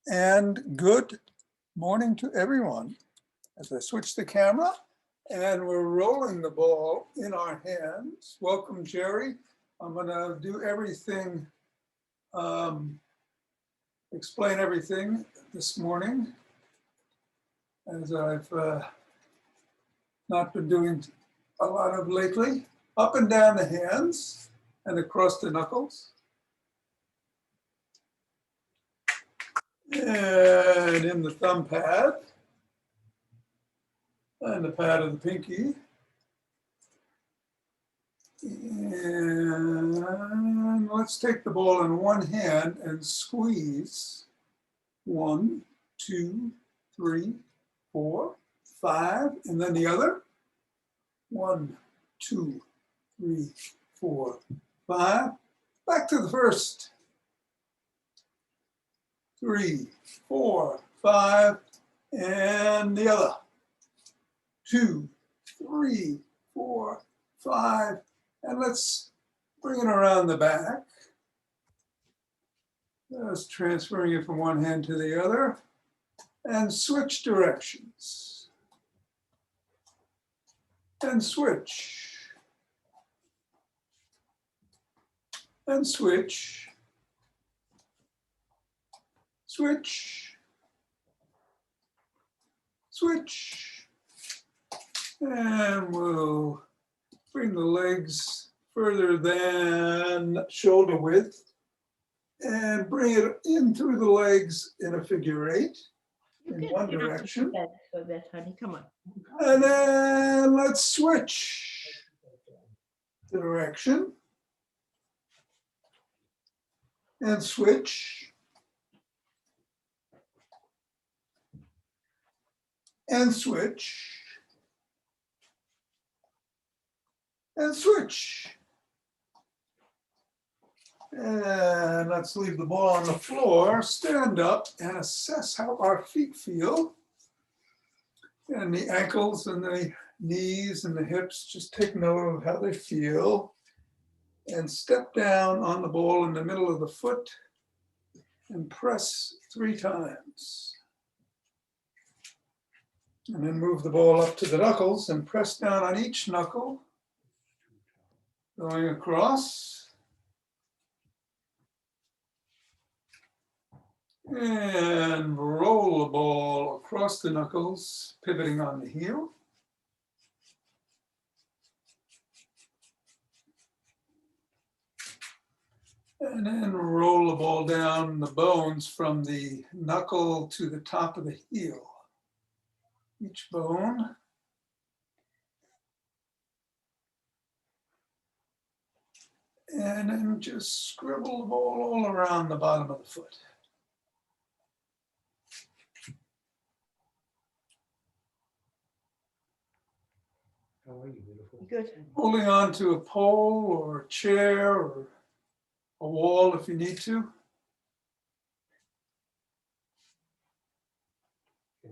And good morning to everyone. As I switch the camera and we're rolling the ball in our hands. Welcome, Jerry. I'm gonna do everything, explain everything this morning, as I've not been doing a lot of lately. Up and down the hands and across the knuckles. And in the thumb pad and the pad of the pinky. And let's take the ball in one hand and squeeze. 1, 2, 3, 4, 5, and then the other. 1, 2, 3, 4, 5. Back to the first. 3, 4, 5, and the other. 2, 3, 4, 5, and let's bring it around the back. Just transferring it from one hand to the other, and switch directions. And switch. And switch. Switch. Switch. And we'll bring the legs further than shoulder width and bring it in through the legs in a figure 8 in one direction. So that, honey, come on. And then let's switch the direction and switch and switch and switch. And let's leave the ball on the floor, stand up and assess how our feet feel. And the ankles and the knees and the hips, just take note of how they feel. And step down on the ball in the middle of the foot and press 3 times. And then move the ball up to the knuckles and press down on each knuckle, going across. And roll the ball across the knuckles, pivoting on the heel. And then roll the ball down the bones from the knuckle to the top of the heel. Each bone. And then just scribble the ball all around the bottom of the foot. How are you, beautiful? Good. Holding on to a pole or a chair or a wall if you need to.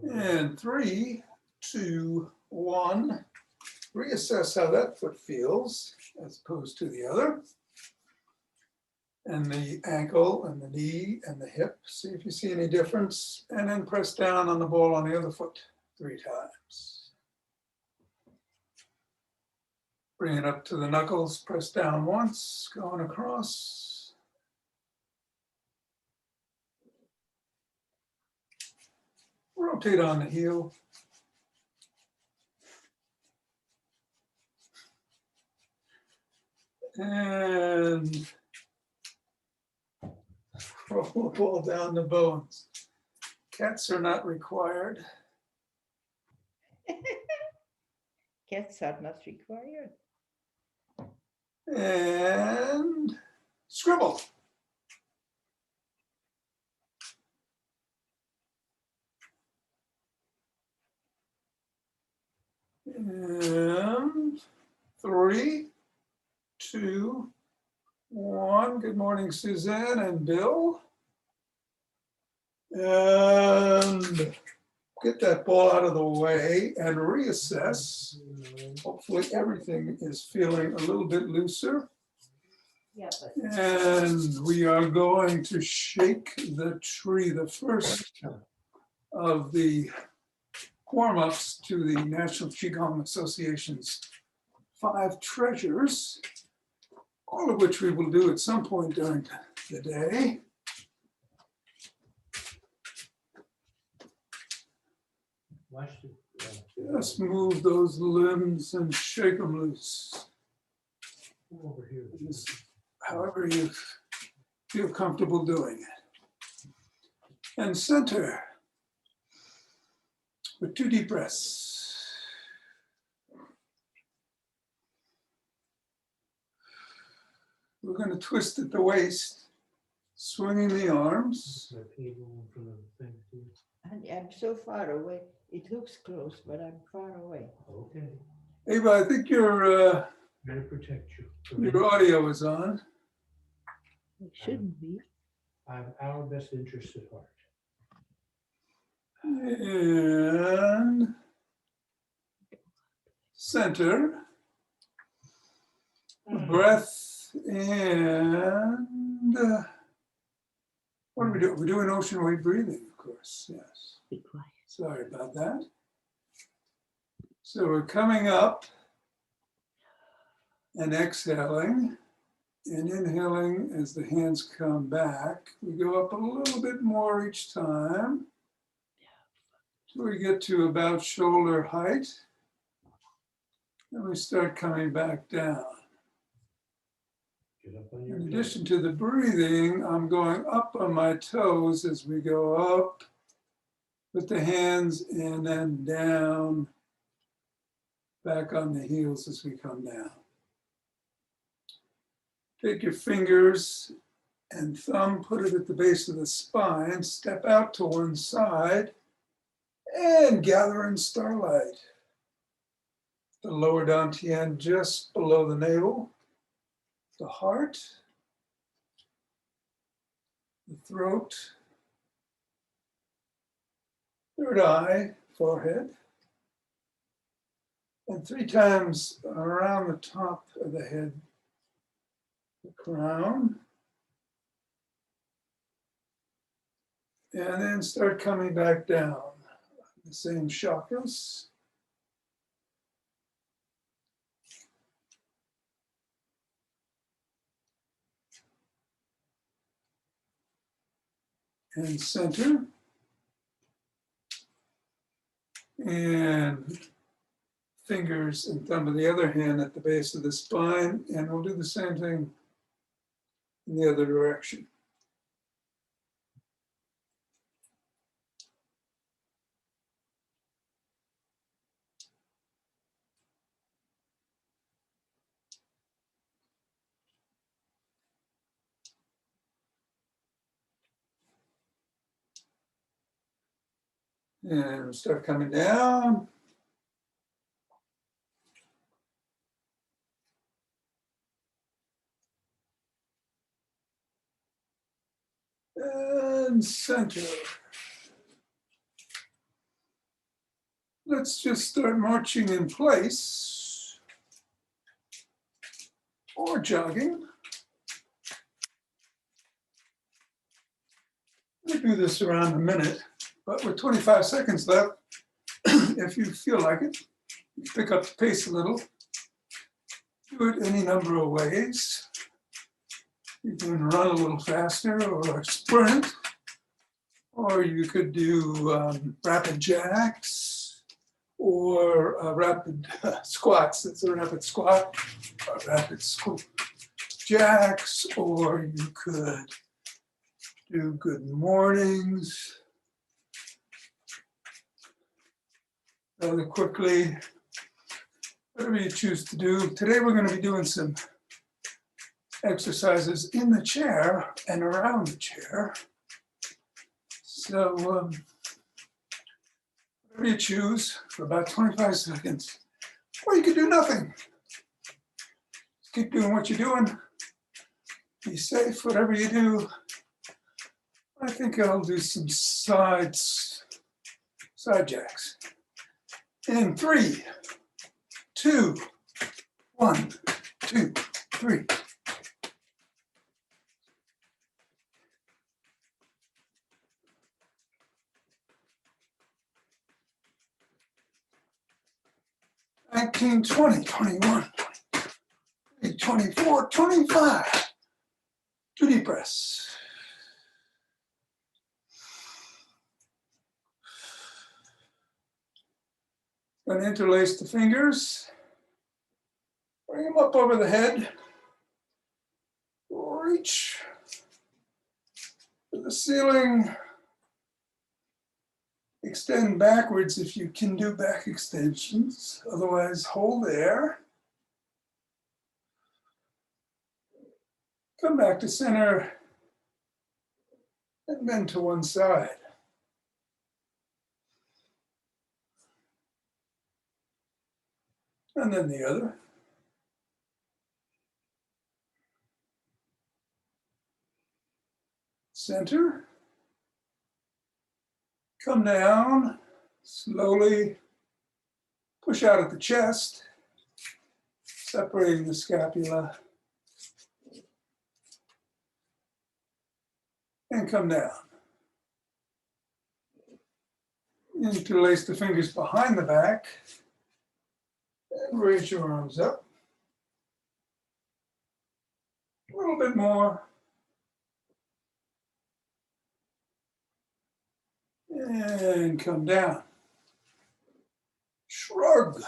And 3, 2, 1. Reassess how that foot feels as opposed to the other. And the ankle and the knee and the hip. See if you see any difference. And then press down on the ball on the other foot 3 times. Bring it up to the knuckles, press down once, going across. Rotate on the heel. And roll the ball down the bones. Cats are not required. Cats are not required. And scribble. And 3, 2, 1. Good morning, Suzanne and Bill. And get that ball out of the way and reassess. Hopefully everything is feeling a little bit looser. Yeah, but And we are going to shake the tree, the first of the warm-ups to the National Qigong Association's 5 treasures, all of which we will do at some point during the day. Watch the. Just move those limbs and shake them loose. Over here. Just however you feel comfortable doing it. And center with 2 deep breaths. We're going to twist at the waist, swinging the arms. My table in front of the thing too. honey, I'm so far away. It looks close, but I'm far away. Okay. Ava, I think your Trying to protect you. your audio is on. It shouldn't be. I have our best interest at heart. And center, breath, and what are we doing? We're doing ocean wave breathing, of course, yes. Be quiet. Sorry about that. So we're coming up and exhaling and inhaling as the hands come back. We go up a little bit more each time till we get to about shoulder height. Then we start coming back down. Get up on your In toes. addition to the breathing, I'm going up on my toes as we go up with the hands and then down, back on the heels as we come down. Take your fingers and thumb, put it at the base of the spine, step out to one side, and gather in starlight. The lower dantian just below the navel, the heart, the throat, third eye, forehead, and 3 times around the top of the head, the crown, and then start coming back down. The same chakras. And center. And fingers and thumb of the other hand at the base of the spine. And we'll do the same thing in the other direction. And start coming down. And center. Let's just start marching in place or jogging. We'll do this around a minute, but with 25 seconds left, if you feel like it, pick up the pace a little. Do it any number of ways. You can run a little faster or sprint, or you could do rapid jacks or rapid squats. It's a rapid squat, or rapid jacks, or you could do good mornings rather quickly, whatever you choose to do. Today we're going to be doing some exercises in the chair and around the chair. So whatever you choose for about 25 seconds, or you could do nothing. Just keep doing what you're doing. Be safe, whatever you do. I think I'll do some side jacks. In 3, 2, 1, 2, 3. 19, 20, 21, 23, 24, 25. 2 deep breaths. Going to interlace the fingers. Bring them up over the head. Reach to the ceiling. Extend backwards if you can do back extensions. Otherwise, hold there. Come back to center and bend to one side. And then the other. Center. Come down, slowly push out at the chest, separating the scapula. And come down. Interlace the fingers behind the back and raise your arms up. A little bit more. And come down. Shrug.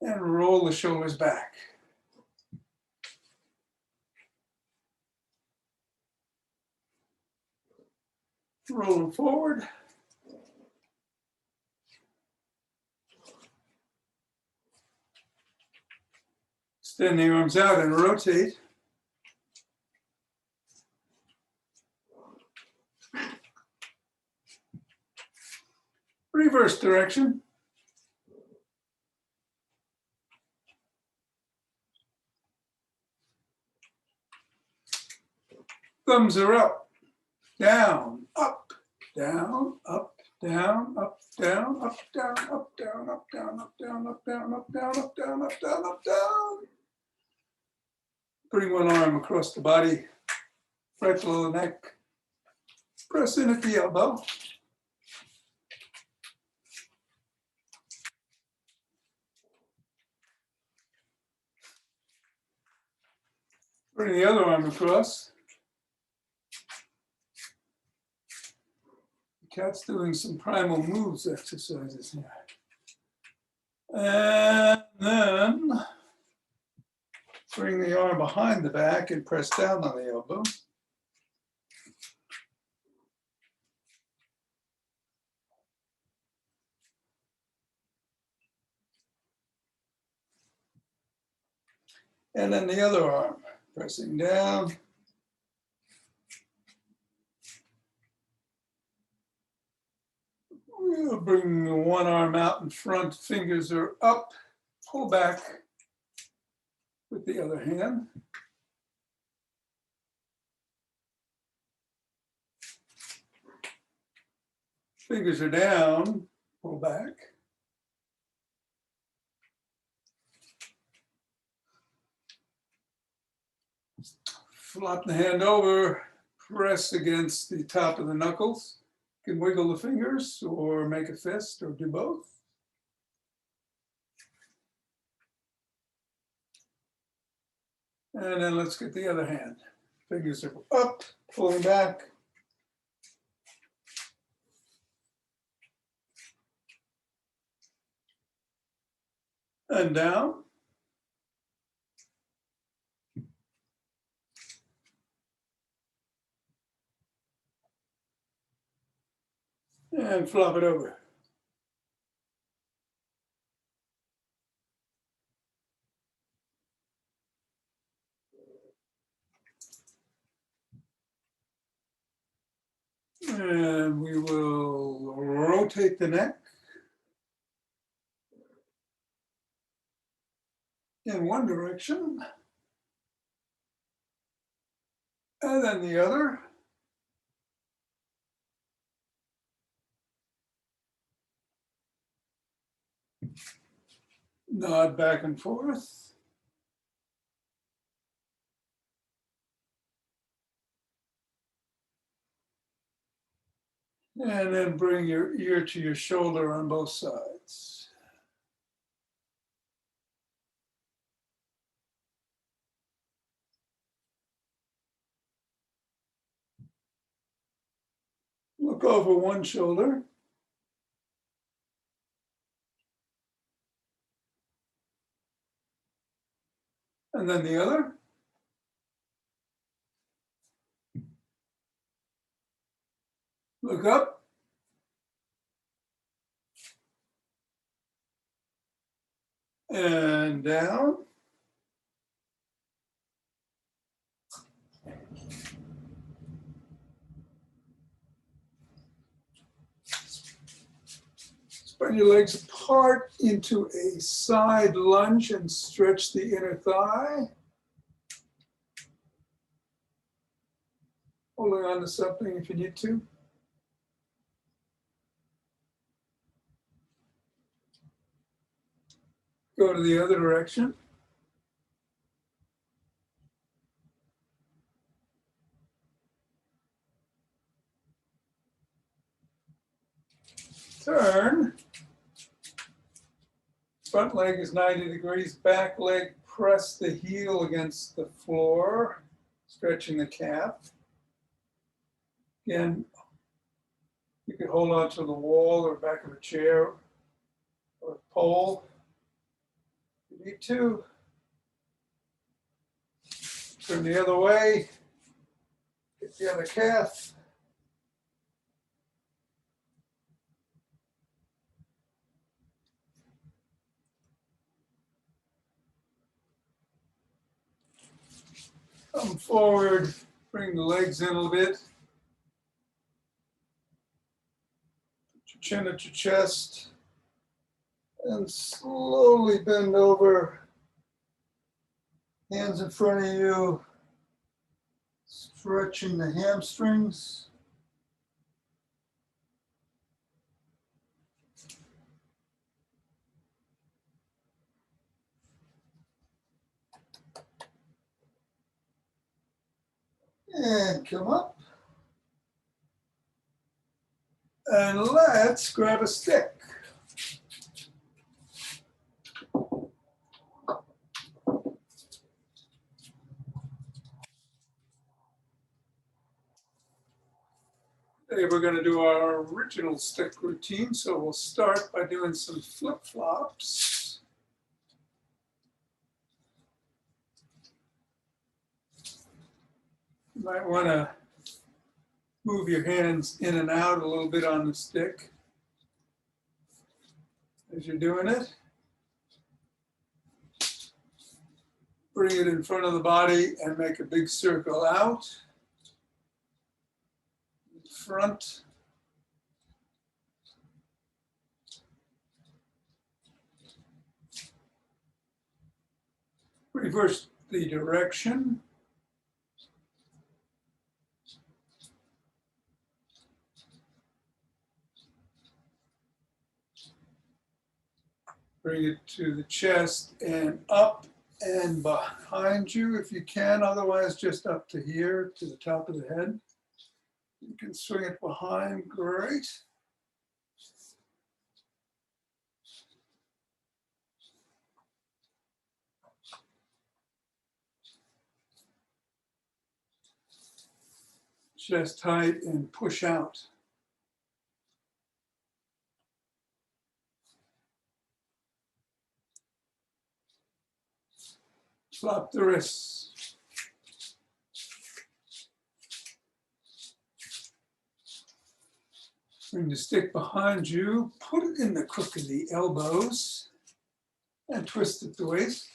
And roll the shoulders back. Roll them forward. Extend the arms out and rotate. Reverse direction. Thumbs are up, down, up, down, up, down, up, down, up, down, up, down, up, down, up, down, up, down, up, down, up, down, up, down, up, down. Bring one arm across the body, right below the neck. Press in at the elbow. Bring the other arm across. The cat's doing some primal moves exercises here. And then bring the arm behind the back and press down on the elbow. And then the other arm, pressing down. We'll bring the one arm out in front, fingers are up, pull back with the other hand. Fingers are down, pull back. Flop the hand over, press against the top of the knuckles. You can wiggle the fingers or make a fist or do both. And then let's get the other hand. Fingers are up, pulling back. And down. And flop it over. And we will rotate the neck in one direction. And then the other. Nod back and forth. And then bring your ear to your shoulder on both sides. Look over one shoulder. And then the other. Look up. And down. Spread your legs apart into a side lunge and stretch the inner thigh. Holding on to something if you need to. Go to the other direction. Turn. Front leg is 90 degrees. Back leg, press the heel against the floor, stretching the calf. Again, you can hold on to the wall or back of a chair or a pole. If you need to. Turn the other way. Get the other calf. Come forward, bring the legs in a little bit. Put your chin at your chest. And slowly bend over. Hands in front of you. Stretching the hamstrings. And come up. And let's grab a stick. Today we're going to do our original stick routine, so we'll start by doing some flip-flops. You might want to move your hands in and out a little bit on the stick as you're doing it. Bring it in front of the body and make a big circle out. Front. Reverse the direction. Bring it to the chest and up and behind you if you can, otherwise just up to here, to the top of the head. You can swing it behind, great. Chest tight and push out. Flop the wrists. Bring the stick behind you, put it in the crook of the elbows, and twist at the waist.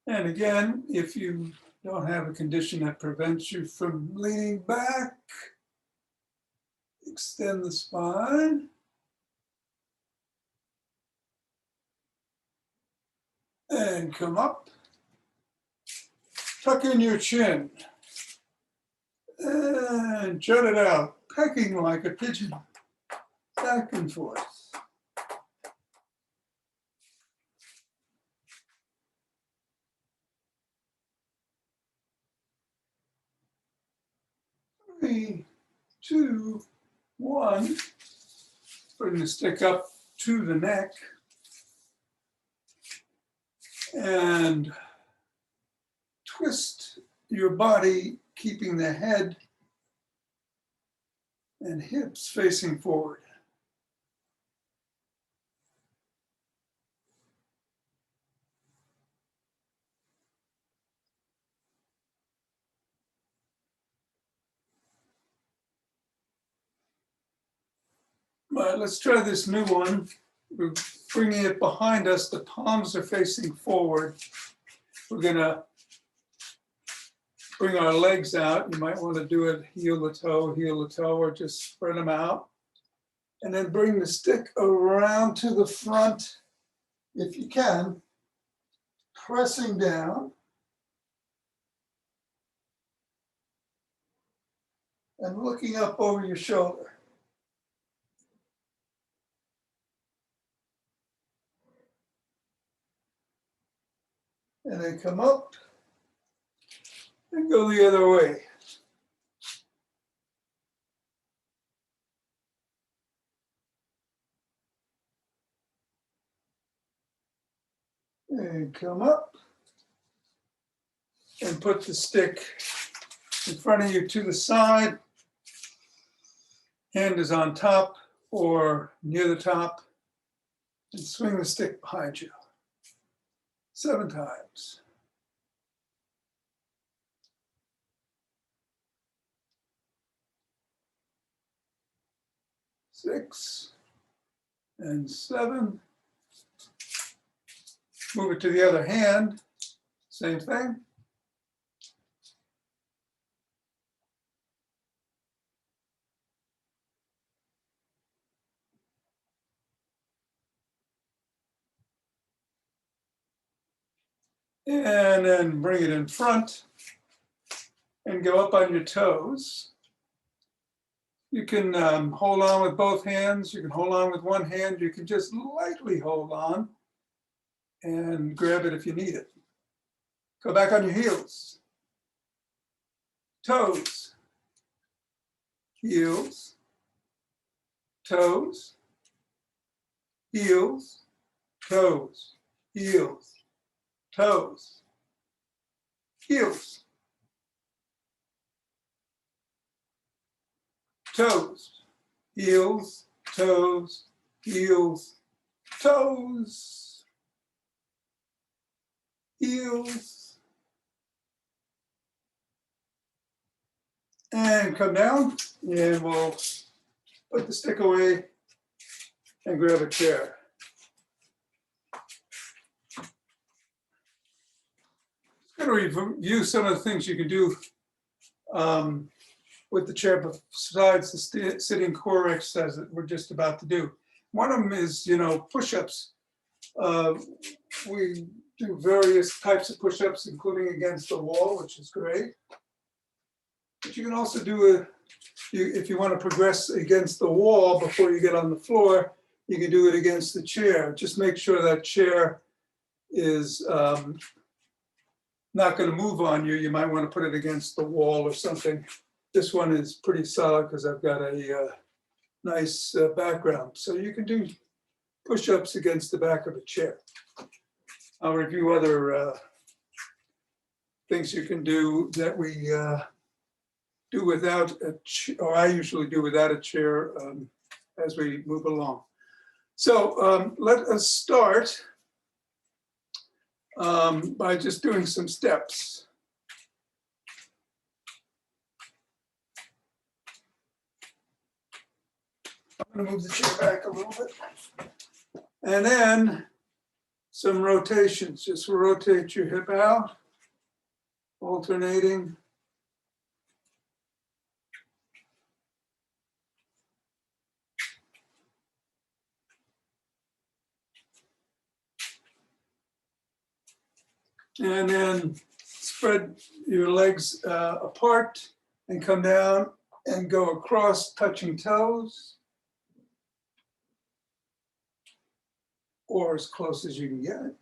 And again, if you don't have a condition that prevents you from leaning back, extend the spine. And come up. Tuck in your chin. And jut it out, pecking like a pigeon. Back and forth. 3, 2, 1. Bring the stick up to the neck and twist your body, keeping the head and hips facing forward. All right, let's try this new one. We're bringing it behind us. The palms are facing forward. We're gonna bring our legs out. You might want to do it heel to toe, or just spread them out. And then bring the stick around to the front, if you can, pressing down. And looking up over your shoulder. And then come up and go the other way. And come up and put the stick in front of you to the side. Hand is on top or near the top, and swing the stick behind you. 7 times. 6 and 7. Move it to the other hand, same thing. And then bring it in front and go up on your toes. You can hold on with both hands. You can hold on with one hand. You can just lightly hold on and grab it if you need it. Go back on your heels. Toes. Heels. Toes. Heels. Toes. Heels. Toes. Heels. Toes. Heels. Toes. Heels. Toes. Heels. And come down, and we'll put the stick away and grab a chair. I'm going to review some of the things you can do with the chair besides the sitting core exercise that we're just about to do. One of them is, push-ups. We do various types of push-ups, including against the wall, which is great. But you can also do if you want to progress against the wall before you get on the floor, you can do it against the chair. Just make sure that chair is not going to move on you. You might want to put it against the wall or something. This one is pretty solid because I've got a nice background. So you can do push-ups against the back of a chair. I'll review other things you can do that we do without a chair, or I usually do without a chair as we move along. So let us start by just doing some steps. I'm going to move the chair back a little bit. And then some rotations. Just rotate your hip out, alternating. And then spread your legs apart and come down and go across, touching toes, or as close as you can get.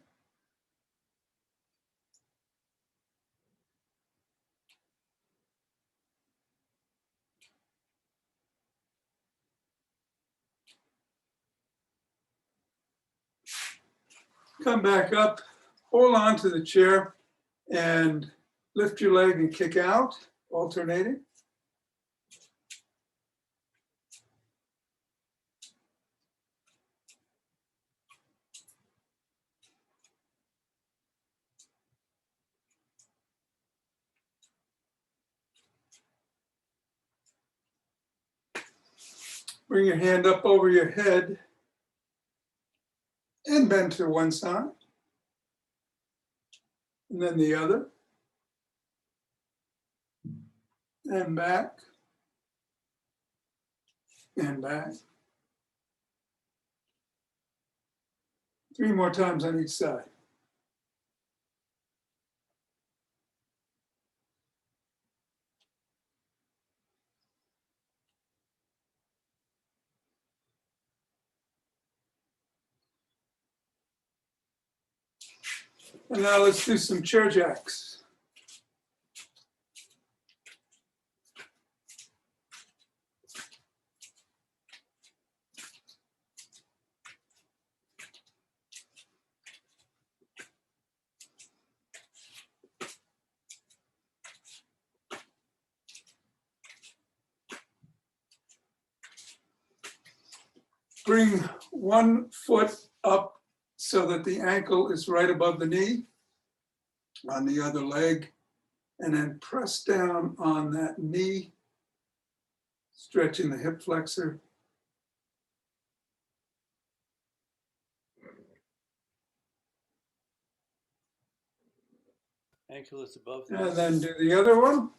Come back up, hold on to the chair and lift your leg and kick out, alternating. Bring your hand up over your head and bend to one side, and then the other, and back, and back. 3 more times on each side. And now let's do some chair jacks. Bring one foot up so that the ankle is right above the knee on the other leg, and then press down on that knee, stretching the hip flexor. Ankle is above And knee. then do the other one.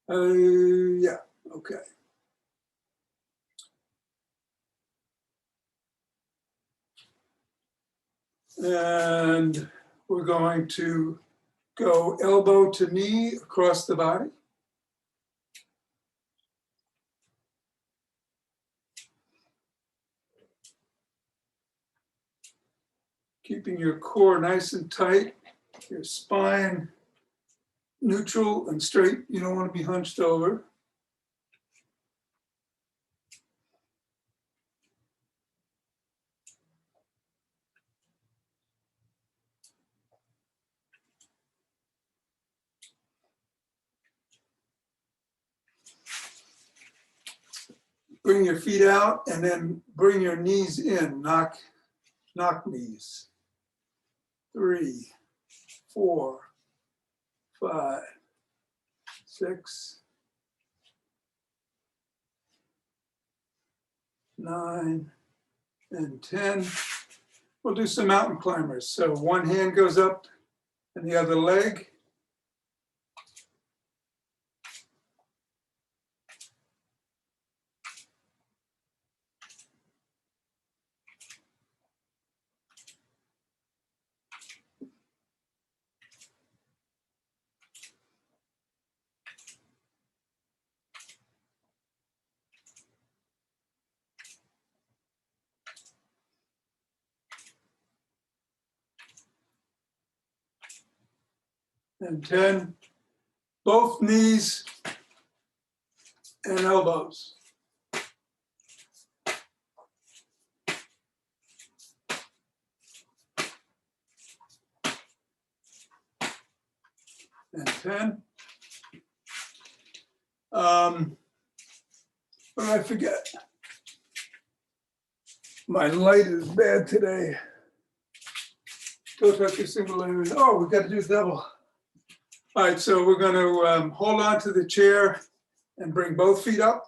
Yeah, okay. And we're going to go elbow to knee across the body. Keeping your core nice and tight, your spine neutral and straight. You don't want to be hunched over. Bring your feet out and then bring your knees in, knock knees. 3, 4, 5, 6, 9, and 10. We'll do some mountain climbers. So one hand goes up and the other leg. And 10, both knees and elbows. And 10. What did I forget? My light is bad today. Go tuck your single leg. Oh, we've got to do double. All right, so we're going to hold on to the chair and bring both feet up.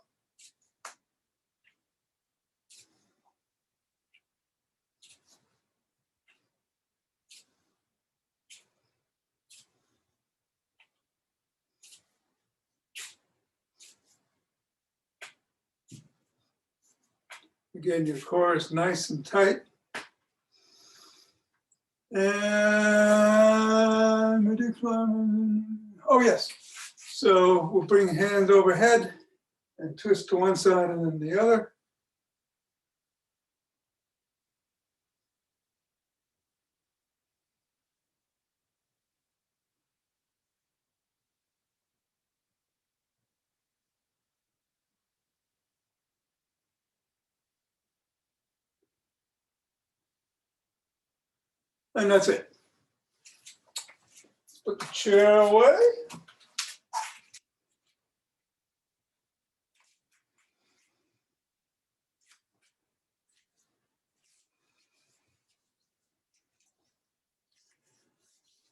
Again, your core is nice and tight. And oh yes. So we'll bring hands overhead and twist to one side and then the other. And that's it. Put the chair away.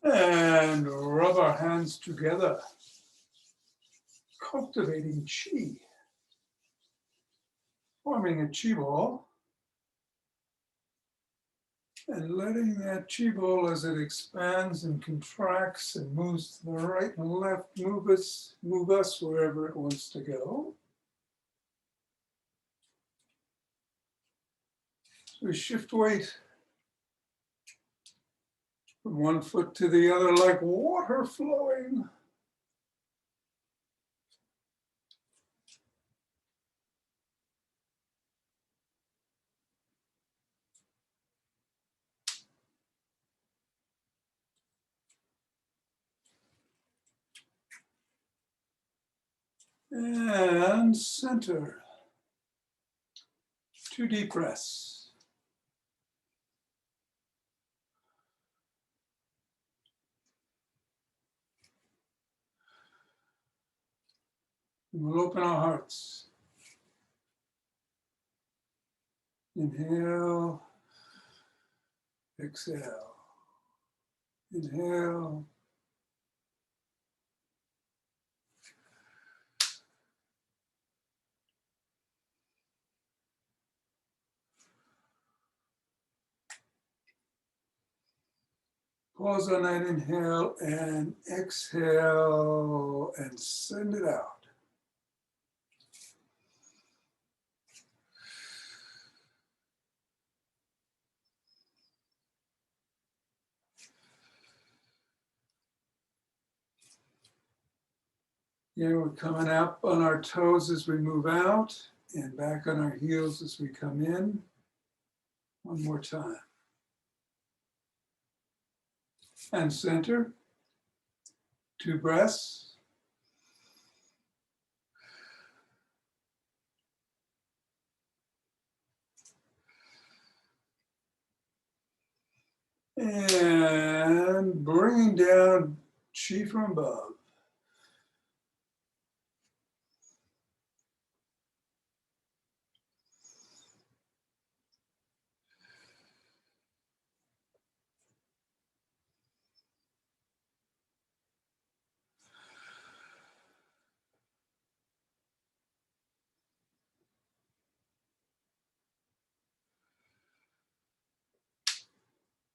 And rub our hands together, cultivating chi, forming a chi ball, and letting that chi ball as it expands and contracts and moves to the right and left, move us wherever it wants to go. So we shift weight from one foot to the other like water flowing. And center. 2 deep breaths. And we'll open our hearts. Inhale, exhale. Inhale. Pause on that inhale and exhale and send it out. Here we're coming up on our toes as we move out and back on our heels as we come in. One more time. And center. 2 breaths. And bringing down chi from above.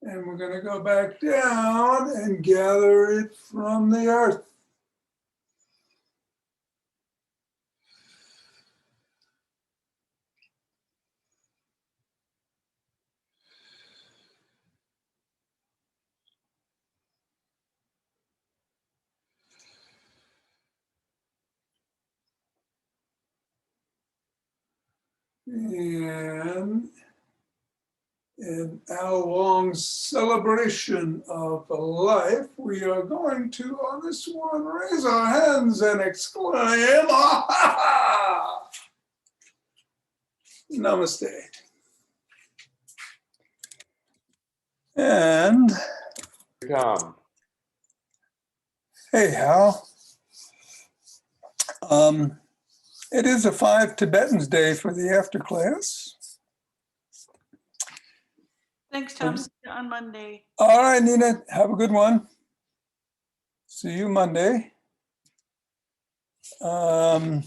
And we're going to go back down and gather it from the earth. And in our long celebration of life, we are going to, on this one, raise our hands and exclaim, "Ah-ha-ha!" Namaste. And Tom. hey, Hal. It is a Five Tibetans Day for the after class. Thanks, Tom. See you on Monday. All right, Nina, have a good one. See you Monday. I'm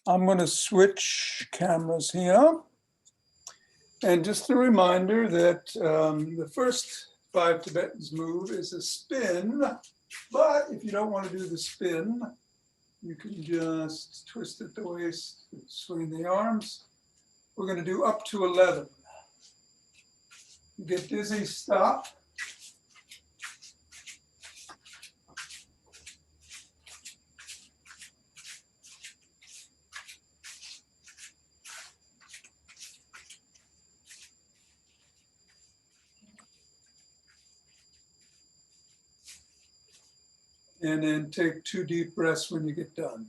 going to switch cameras here. And just a reminder that the first Five Tibetans move is a spin, but if you don't want to do the spin, you can just twist at the waist, swing the arms. We're going to do up to 11. You get dizzy, stop. And then take 2 deep breaths when you get done.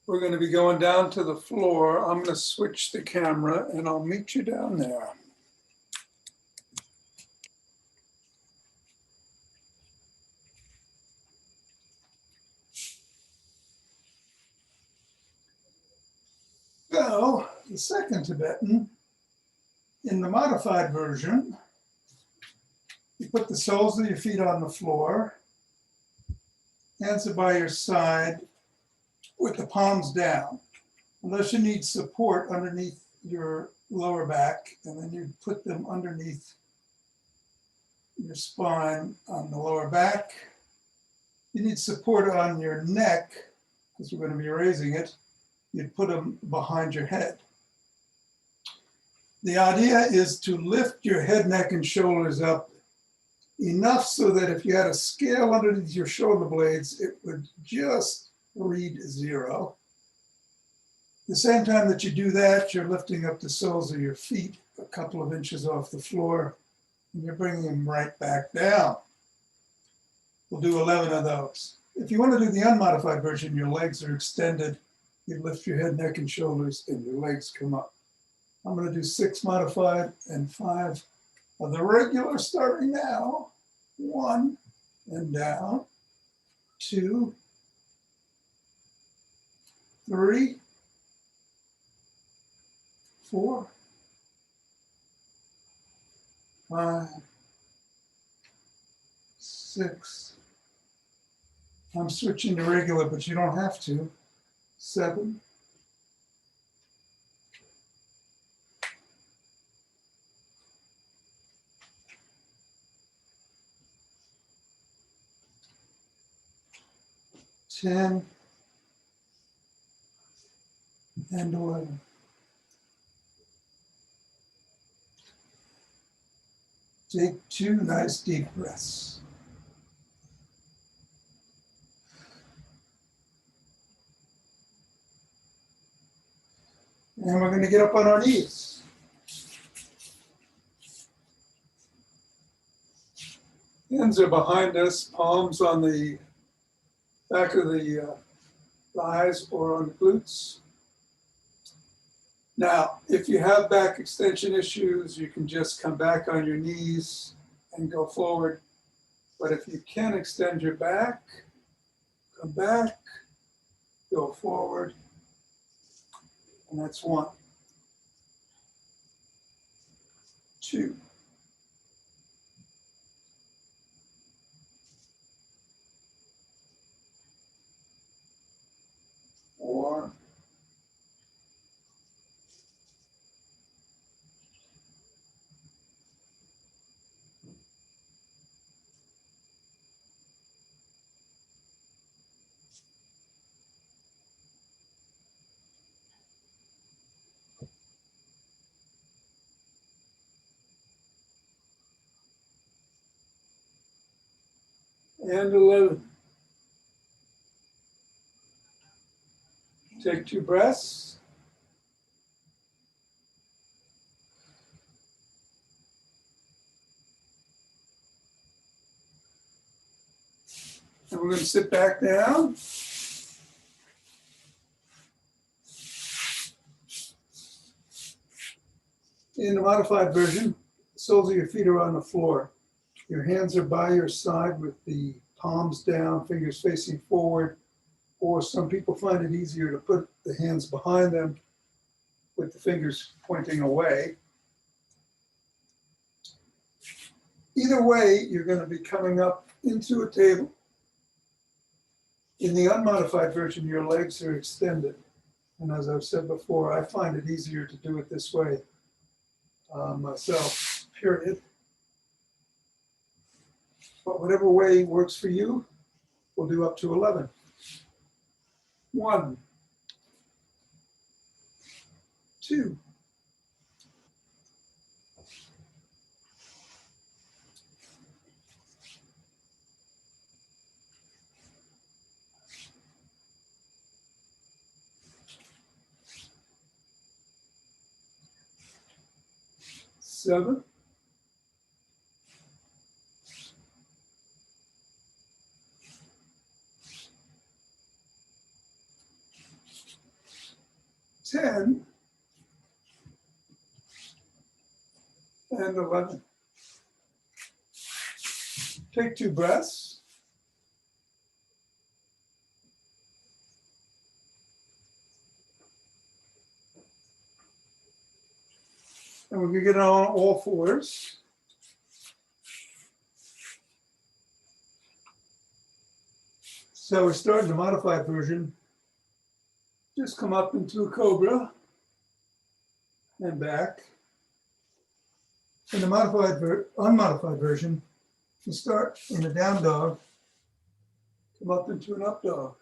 We're going to be going down to the floor. I'm going to switch the camera and I'll meet you down there. the second Tibetan, in the modified version, you put the soles of your feet on the floor, hands are by your side with the palms down, unless you need support underneath your lower back, and then you put them underneath your spine on the lower back. You need support on your neck, because we're going to be raising it. You'd put them behind your head. The idea is to lift your head, neck, and shoulders up enough so that if you had a scale underneath your shoulder blades, it would just read 0. The same time that you do that, you're lifting up the soles of your feet a couple of inches off the floor, and you're bringing them right back down. We'll do 11 of those. If you want to do the unmodified version, your legs are extended. You lift your head, neck, and shoulders, and your legs come up. I'm going to do 6 modified and 5 of the regular starting now. 1 and down, 2, 3, 4, 5, 6. I'm switching to regular, but you don't have to. 7. 10 and 11. Take 2 nice deep breaths. And we're going to get up on our knees. Hands are behind us, palms on the back of the thighs or on the glutes. Now, if you have back extension issues, you can just come back on your knees and go forward. But if you can extend your back, come back, go forward, and that's 1, 2, 4, 11. Take 2 breaths. And we're going to sit back down. In the modified version, the soles of your feet are on the floor. Your hands are by your side with the palms down, fingers facing forward, or some people find it easier to put the hands behind them with the fingers pointing away. Either way, you're going to be coming up into a table. In the unmodified version, your legs are extended. And as I've said before, I find it easier to do it this way myself, period. But whatever way works for you, we'll do up to 11. 1, 2, 7, 10, and 11. Take 2 breaths. we're gonna get on all fours. So we're starting the modified version. Just come up into a cobra and back. In the unmodified version, you start in a down dog, come up into an up dog.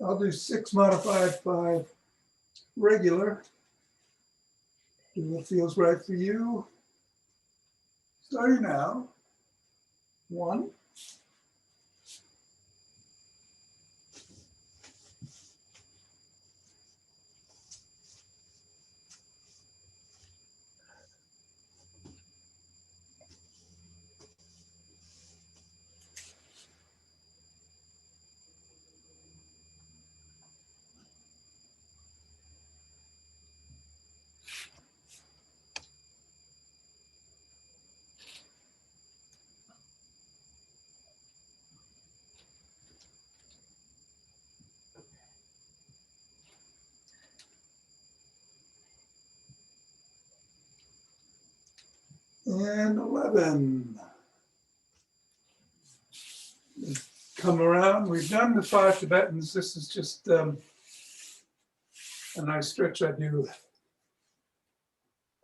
I'll do 6 modified, 5 regular. Do what feels right for you. Starting now. 1. And 11. Come around. We've done the 5 Tibetans. This is just a nice stretch I do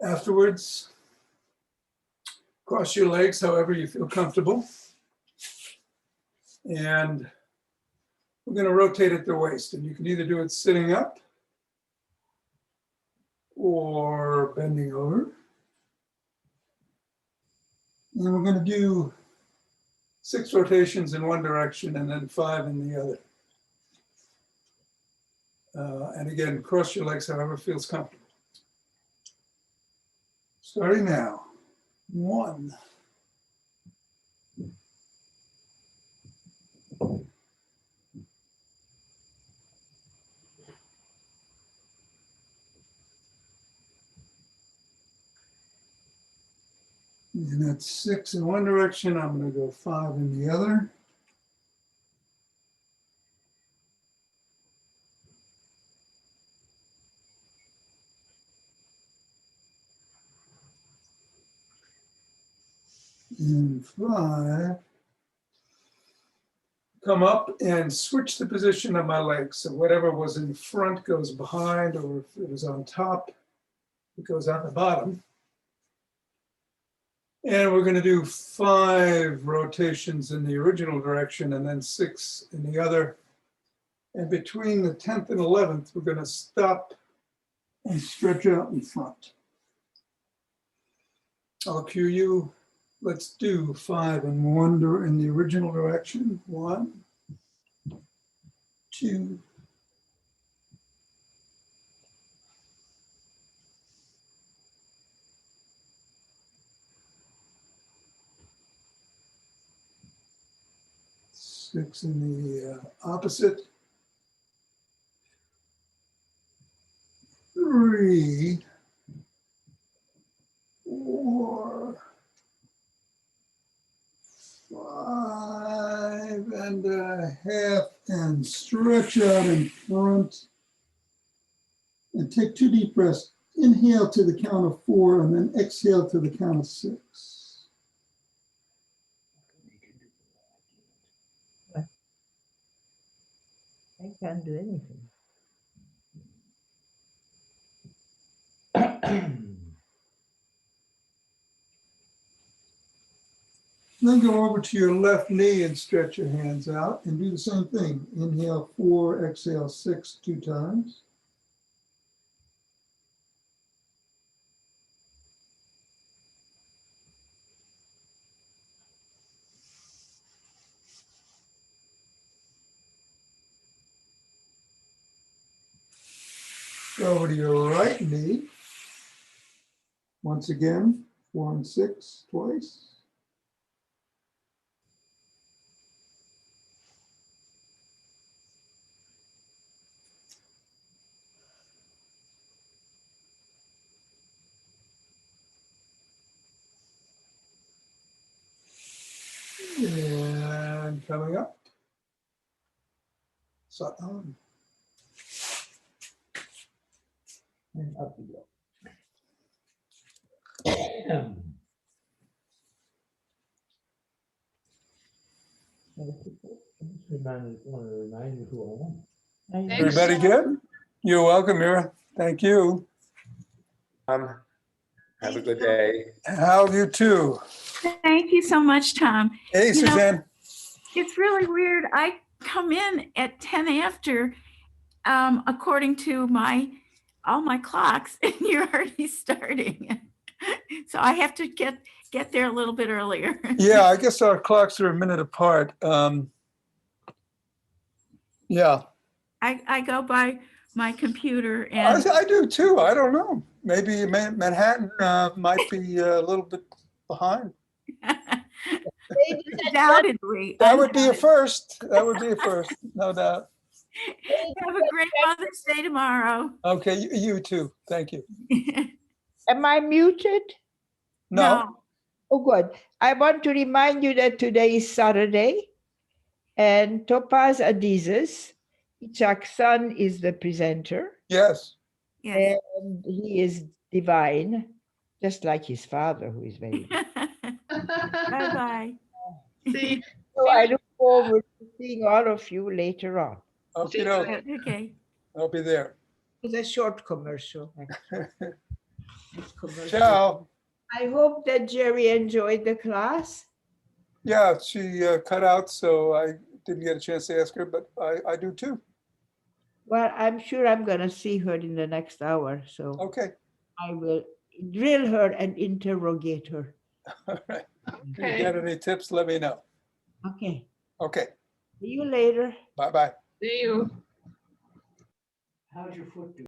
afterwards. Cross your legs however you feel comfortable. And we're going to rotate at the waist. And you can either do it sitting up or bending over. And we're going to do 6 rotations in one direction and then 5 in the other. And again, cross your legs however feels comfortable. Starting now. 1. And that's 6 in one direction. I'm going to go 5 in the other. And 5. Come up and switch the position of my legs. So whatever was in front goes behind, or if it was on top, it goes on the bottom. And we're going to do 5 rotations in the original direction and then 6 in the other. And between the 10th and 11th, we're going to stop and stretch out in front. I'll cue you. Let's do 5 in in the original direction. 1, 2, 6 in the opposite. 3, 4, 5 and a half, and stretch out in front. And take 2 deep breaths. Inhale to the count of 4 and then exhale to the count of 6. I can't do anything. Then go over to your left knee and stretch your hands out and do the same thing. Inhale 4, exhale 6, 2 times. Go over to your right knee. Once again, 4 and 6 twice. And coming up. Sat on. And up you go. Want to remind you who I am. I Thanks. Everybody good? You're welcome, Mira. Thank you. Have a Thank good you. day. How you too? Thank you so much, Tom. Hey, You know- Suzanne. It's really weird. I come in at 10 after, according to all my clocks, and you're already starting. So I have to get there a little bit earlier. Yeah, I guess our clocks are a minute apart. Yeah, I go by my computer and I do too. I don't know. Maybe Manhattan might be a little bit behind. undoubtedly. That would be a first. That would be a first, no doubt. Have a great Mother's Day tomorrow. Okay, you too. Thank you. Am I muted? No, Oh, good. I want to remind you that today is Saturday and Topaz Adizes, Ichak's son, is the presenter yes. Yes. and he is divine, just like his father, who is very divine. Bye-bye. See, So I look forward to seeing all of you later on. Okay, Okay. I'll be there. It's a short commercial. It's commercial. Ciao. I hope that Jerry enjoyed the class. Yeah, she cut out, so I didn't get a chance to ask her, but I do too. Well, I'm sure I'm going to see her in the next hour, so Okay. I will drill her and interrogate her. All right. If you Okay. get any tips, let me know. Okay. Okay. See you later. Bye-bye. see you. How's your foot doing?